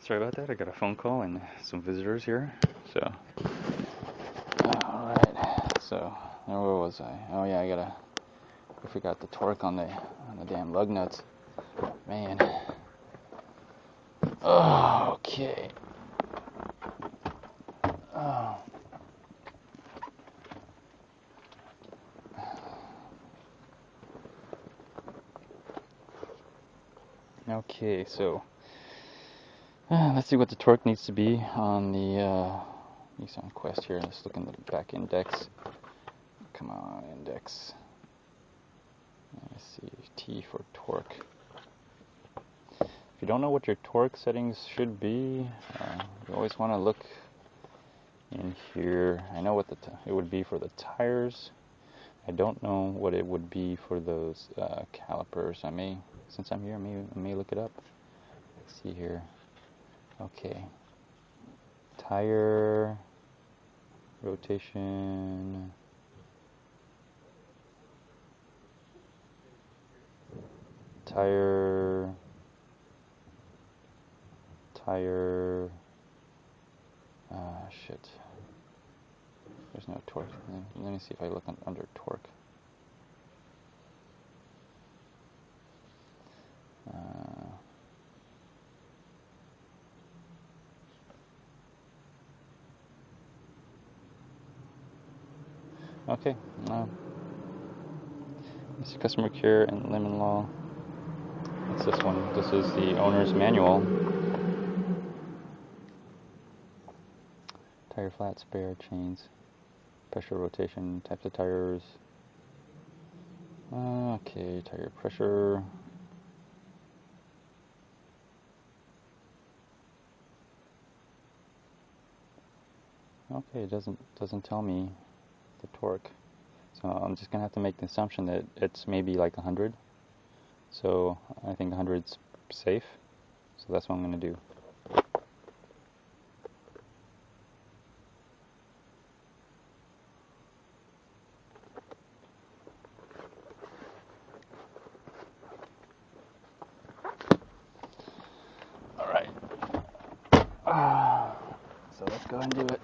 Sorry about that. I got a phone call and some visitors here. So, all right. So, where was I? Oh yeah, I forgot the torque on the damn lug nuts. Man. Oh, okay. Oh. Okay, so let's see what the torque needs to be on the Nissan Quest here. Let's look in the back index. Come on, index. Let's see, T for torque. If you don't know what your torque settings should be, you always want to look in here. I know what it would be for the tires. I don't know what it would be for those calipers. Since I'm here, I may look it up. Let's see here. Okay. Tire rotation. Tire. Shit. There's no torque. Let me see if I look under torque. Okay. This is customer care and lemon law. What's this one? This is the owner's manual. Tire flat, spare, chains, pressure, rotation, types of tires. Okay, tire pressure. Okay, it doesn't tell me the torque. So I'm just gonna have to make the assumption that it's maybe like 100. So I think 100's safe. So that's what I'm gonna do. All right. So let's go ahead and do it.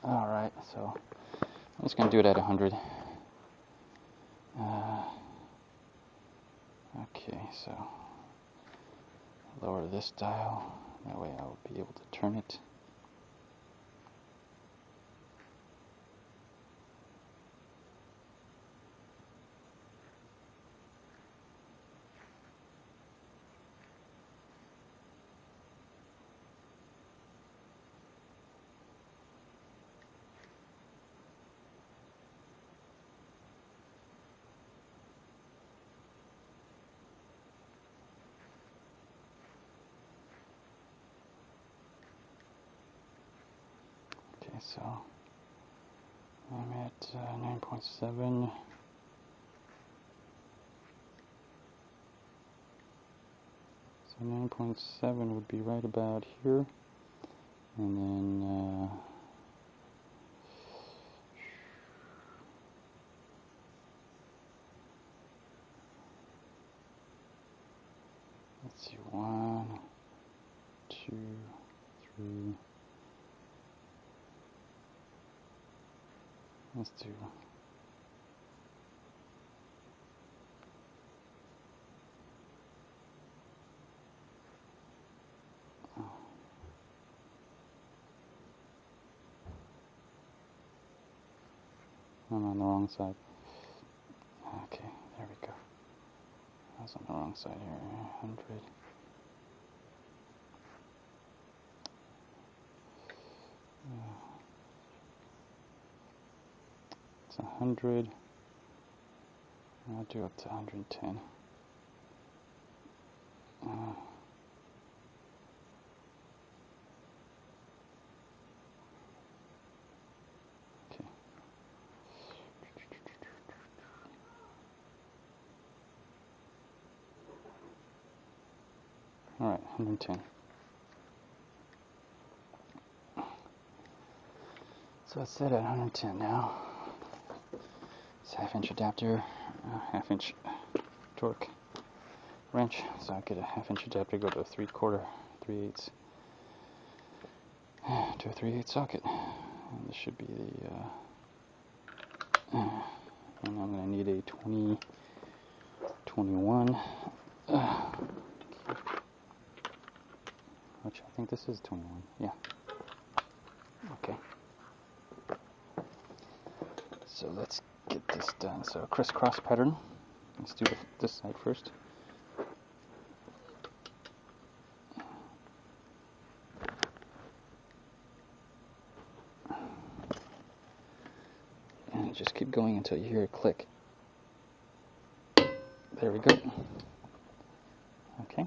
All right. So I'm just gonna do it at 100. Okay. So lower this dial. That way I'll be able to turn it. Okay, so I'm at 9.7. So 9.7 would be right about here. And then let's see, 1, 2, 3. Let's do. I'm on the wrong side. Okay, there we go. I was on the wrong side here. 100. It's 100. I'll do up to 110. Okay. All right, 110. So it's set at 110 now. It's half-inch adapter, half-inch torque wrench. So I get a half-inch adapter, go to a 3/4, 3/8, to a 3/8 socket. And this should be the, and I'm going to need a 21, which I think this is 21, yeah. Okay. So let's get this done. So crisscross pattern. Let's do this side first. And just keep going until you hear a click. There we go. Okay.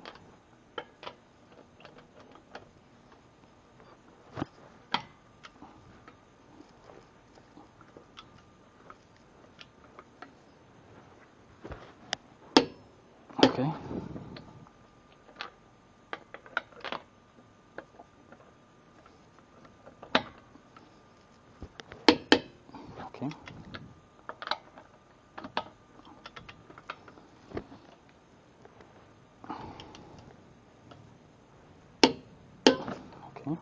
Okay. Okay. Okay.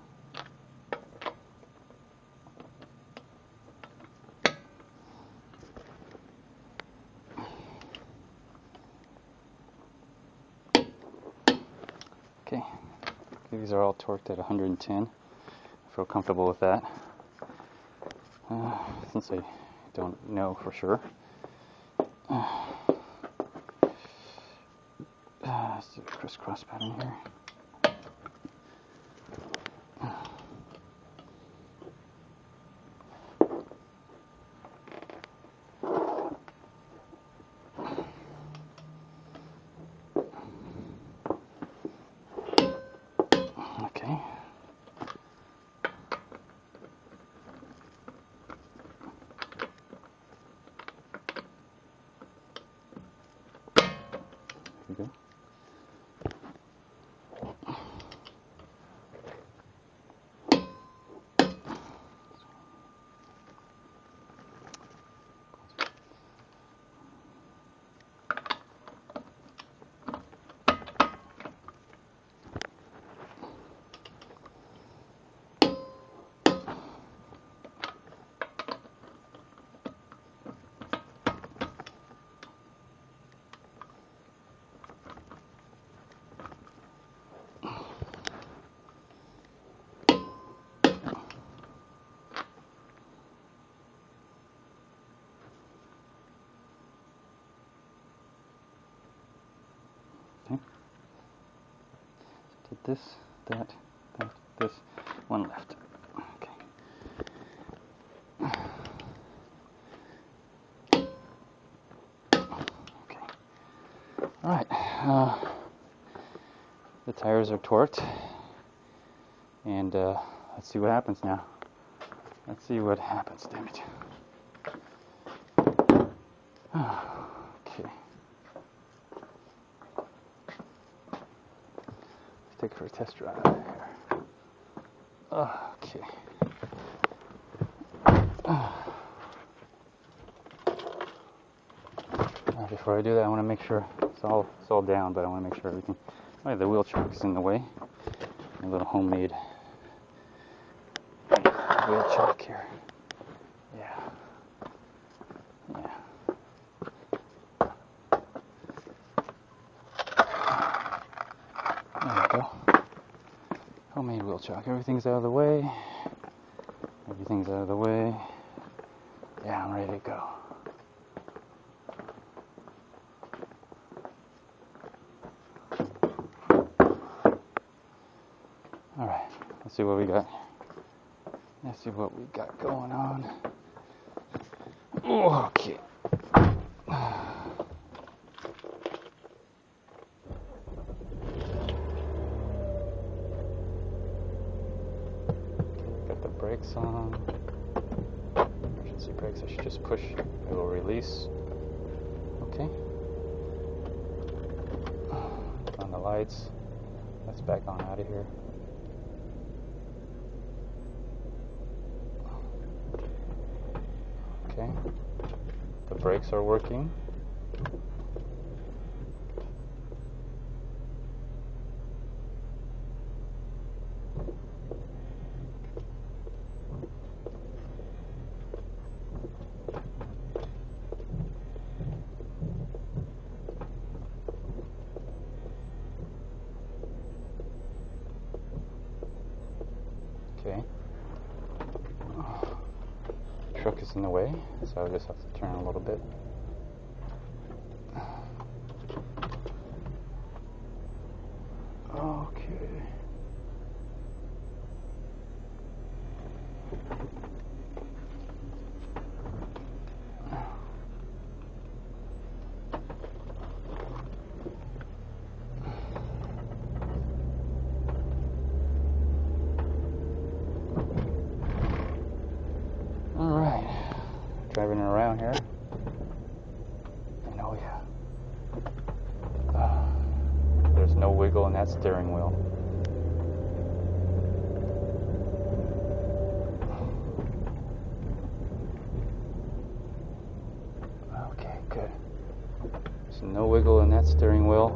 Okay. These are all torqued at 110. I feel comfortable with that. Since I don't know for sure. Let's do a crisscross pattern here. Okay. There we go. Did this, that, this, one left. Okay. Okay. All right. The tires are torqued, and let's see what happens now. Let's see what happens. Damn it. Okay. Let's take it for a test drive here. Okay. Before I do that, I want to make sure it's all down, but I want to make sure everything. Oh, the wheel chock is in the way. A little homemade wheel chock here. Yeah. Yeah. There we go. Homemade wheel chock. Everything's out of the way. Everything's out of the way. Yeah, I'm ready to go. Alright, let's see what we got. Let's see what we got going on. Okay. Got the brakes on. Emergency brakes, I should just push, it will release. Okay. On the lights. Let's back on out of here. Okay. The brakes are working. Okay. Truck is in the way, so I just have to turn a little bit. Okay. Alright, driving around here. And oh yeah, there's no wiggle in that steering wheel. Okay, good. There's no wiggle in that steering wheel.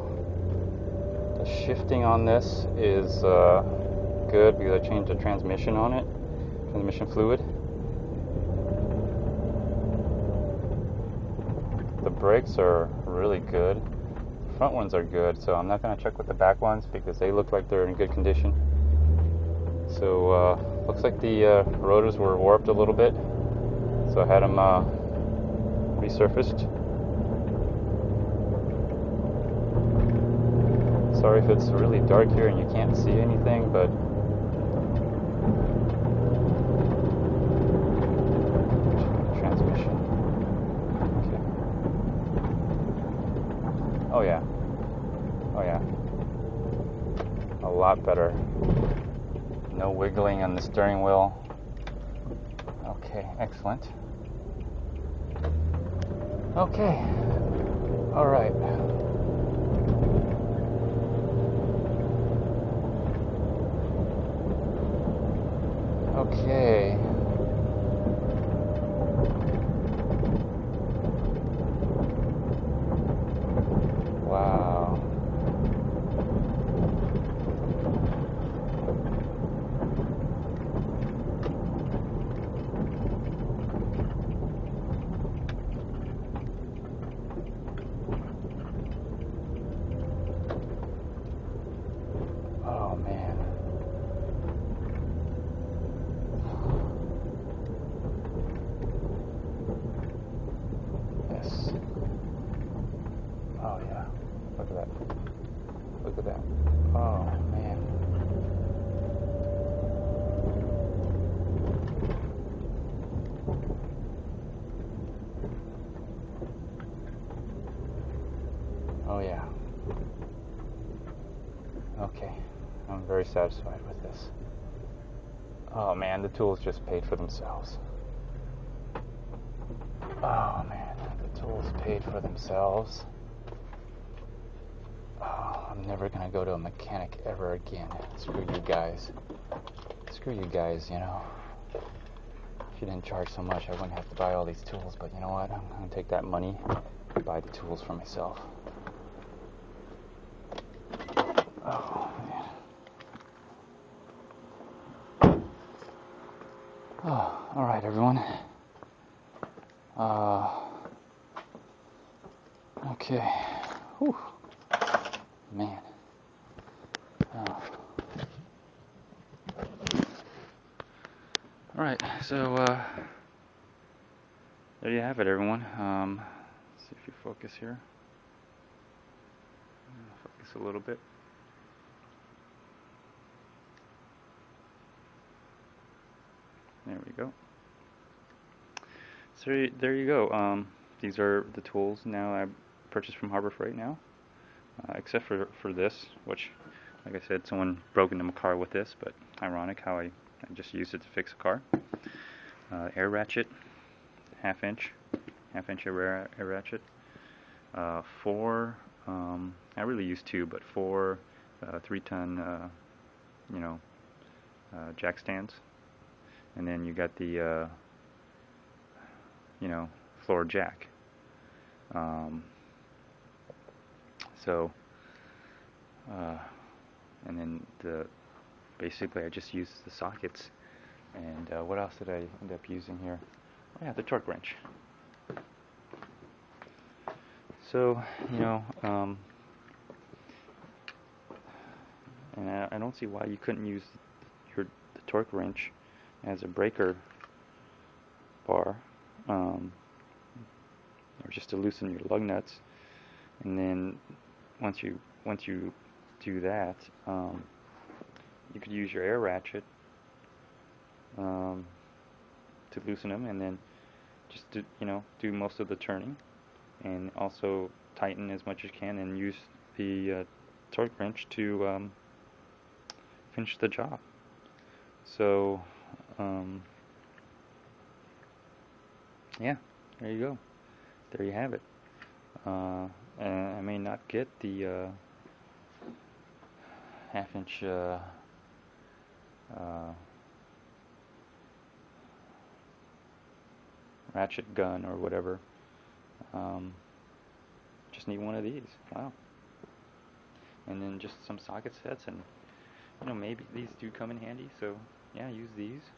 The shifting on this is good because I changed the transmission on it, transmission fluid. The brakes are really good. The front ones are good, so I'm not going to check with the back ones because they look like they're in good condition. So looks like the rotors were warped a little bit, so I had them resurfaced. Sorry if it's really dark here and you can't see anything, but transmission. Okay. Oh yeah. Oh yeah. A lot better. No wiggling on the steering wheel. Okay, excellent. Okay. All right. Okay. Wow. Oh man. Yes. Oh yeah. Look at that. Look at that. Oh man. Oh yeah. Okay. I'm very satisfied with this. Oh man, the tools just paid for themselves. Oh man, the tools paid for themselves. Oh, I'm never gonna go to a mechanic ever again. Screw you guys. Screw you guys, you know. If you didn't charge so much, I wouldn't have to buy all these tools, but you know what? I'm gonna take that money and buy the tools for myself. Oh man. Oh, alright everyone. Okay. Whew. Man. Oh. Alright, so there you have it everyone. See if you focus here. Focus a little bit. There we go. So there you go. These are the tools now I purchased from Harbor Freight now, except for this, which, like I said, someone broke into my car with this, but ironic how I just used it to fix a car. Air ratchet, half inch air ratchet. Four, I really use two, but four 3-ton, jack stands, and then you got the floor jack. Um, so, and then basically I just used the sockets. And what else did I end up using here? Oh yeah, the torque wrench. So, and I don't see why you couldn't use the torque wrench as a breaker bar, or just to loosen your lug nuts. And then once you do that, you could use your air ratchet to loosen them, and then just do most of the turning, and also tighten as much as you can, and use the torque wrench to finish the job. So yeah, there you go. There you have it. And I may not get the half-inch ratchet gun or whatever. Just need one of these. Wow. And then just some socket sets, and maybe these do come in handy. So yeah, use these.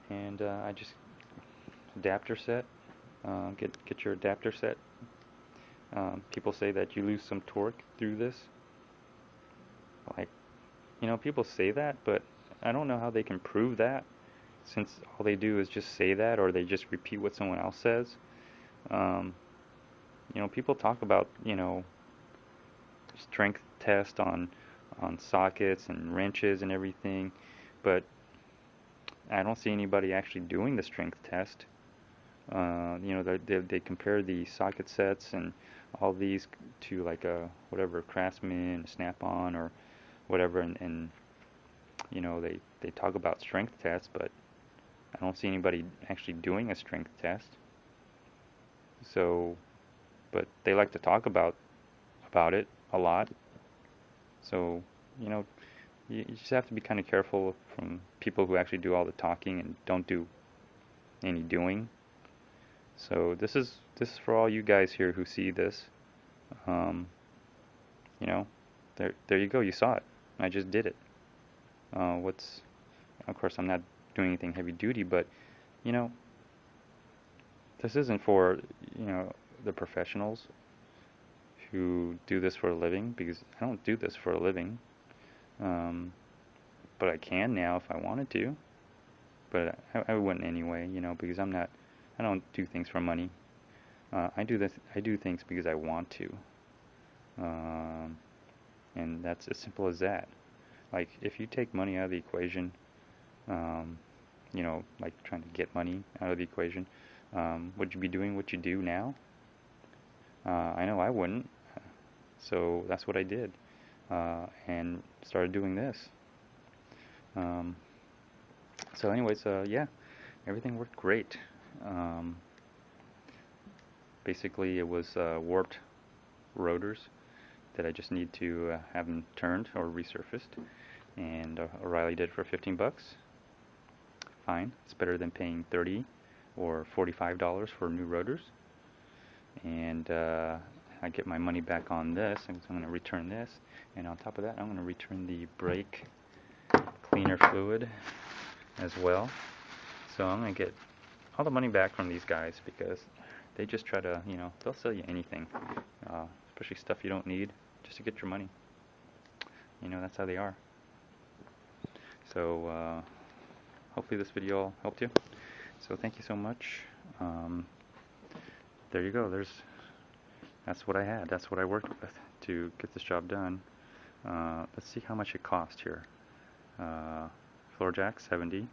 And I just adapter set. Get your adapter set. People say that you lose some torque through this. Like, people say that, but I don't know how they can prove that, since all they do is just say that, or they just repeat what someone else says. People talk about, strength test on sockets and wrenches and everything, but I don't see anybody actually doing the strength test. They compare the socket sets and all these to like a whatever Craftsman, Snap-on, or whatever, and they talk about strength tests, but I don't see anybody actually doing a strength test. So, but they like to talk about it a lot. So, you just have to be kind of careful from people who actually do all the talking and don't do any doing. So this is for all you guys here who see this. There you go. You saw it. I just did it. Of course, I'm not doing anything heavy duty, but this isn't for the professionals who do this for a living, because I don't do this for a living. But I can now if I wanted to. But I wouldn't anyway, because I don't do things for money. I do things because I want to. And that's as simple as that. Like, if you take money out of the equation, like trying to get money out of the equation, would you be doing what you do now? I know I wouldn't. So that's what I did, and started doing this. So anyways, yeah, everything worked great. Basically, it was warped rotors that I just need to have them turned or resurfaced, and O'Reilly did it for 15 bucks. Fine, it's better than paying $30 or $45 for new rotors. And I get my money back on this, and so I'm going to return this, and on top of that I'm going to return the brake cleaner fluid as well. So I'm going to get all the money back from these guys, because they just try to, they'll sell you anything, especially stuff you don't need, just to get your money. That's how they are. So hopefully this video helped you. So thank you so much. There you go. That's what I had. That's what I worked with to get this job done. Let's see how much it cost here. Floor jack, 70.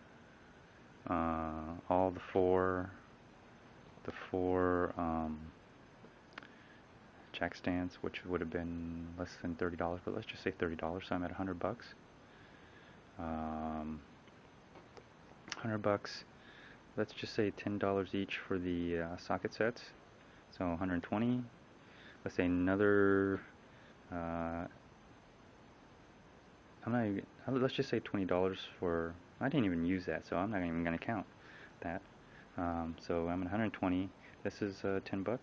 All the four jack stands, which would have been less than $30, but let's just say $30. So I'm at 100 bucks. 100 bucks. Let's just say $10 each for the socket sets. So 120. Let's say another. Let's just say $20 for. I didn't even use that, so I'm not even going to count that. So I'm at 120. This is $10,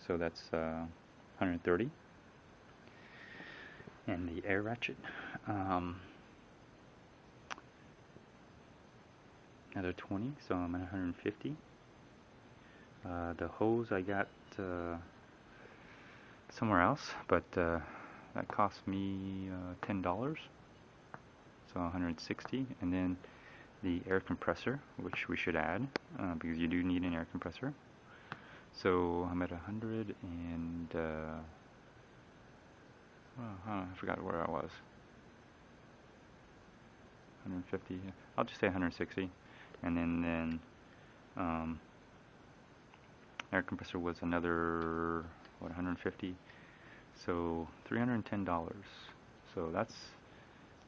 so that's 130. And the air ratchet, another 20, so I'm at 150. The hose I got somewhere else, but that cost me $10, so 160. And then the air compressor, which we should add because you do need an air compressor. So I'm at 100 and I forgot where I was. 150. I'll just say 160, and then air compressor was another what, 150. So $310. So that's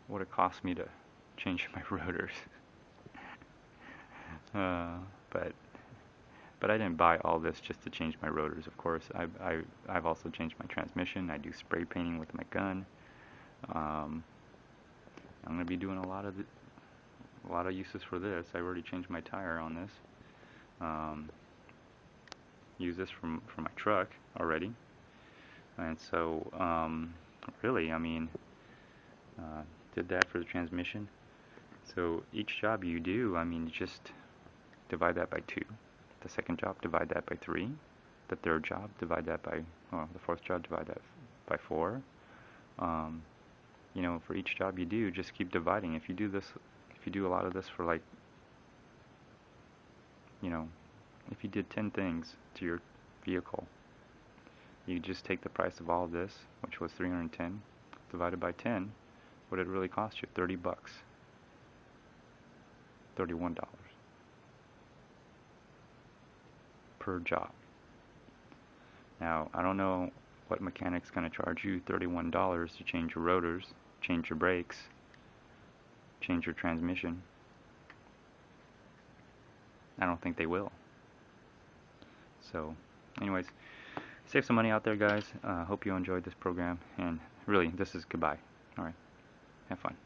what it cost me to change my rotors. But I didn't buy all this just to change my rotors. Of course, I've also changed my transmission. I do spray painting with my gun. I'm gonna be doing a lot of uses for this. I already changed my tire on this. Use this for my truck already. And so really, I mean, did that for the transmission. So each job you do, I mean, just divide that by 2. The second job, divide that by 3. The third job, divide that by, well, the fourth job, divide that by 4. You know, for each job you do, just keep dividing. If you do this, if you do a lot of this for, like, you know, if you did 10 things to your vehicle, you just take the price of all of this, which was $310, divided by 10. What did it really cost you? $30, $31 per job. Now, I don't know what mechanic's going to charge you $31 to change your rotors, change your brakes, change your transmission. I don't think they will. So, anyways, save some money out there, guys. Hope you enjoyed this program, and really, this is goodbye. Alright, have fun.